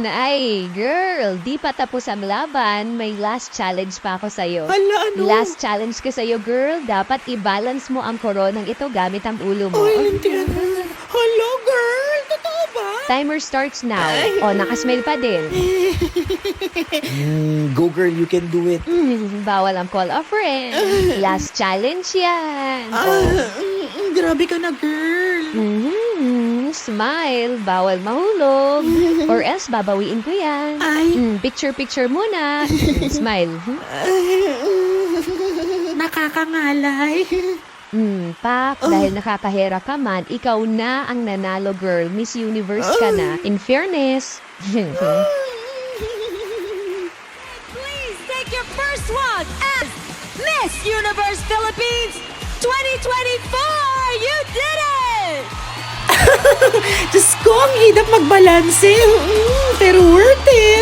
Ay, girl, di pa tapos ang laban. May last challenge pa ako sa'yo. Hala, ano? Last challenge ko sa'yo, girl. Dapat i-balance mo ang koronang ito gamit ang ulo mo. Ay, lintian. Hala, girl. Totoo ba? Timer starts now. O, nakasmile pa din. Go, girl. You can do it. Bawal ang call a friend. Last challenge yan. Grabe ka na, girl. Smile. Bawal mahulog. Or else, babawiin ko yan. Ay. Picture muna. Smile. Nakakangalay. Pak, dahil nakakahera ka man, ikaw na ang nanalo, girl. Miss Universe ka na. In fairness. Please take your first walk as Miss Universe Philippines 2024! You did it! Diyos ko, ang hirap magbalanse. Pero worth it.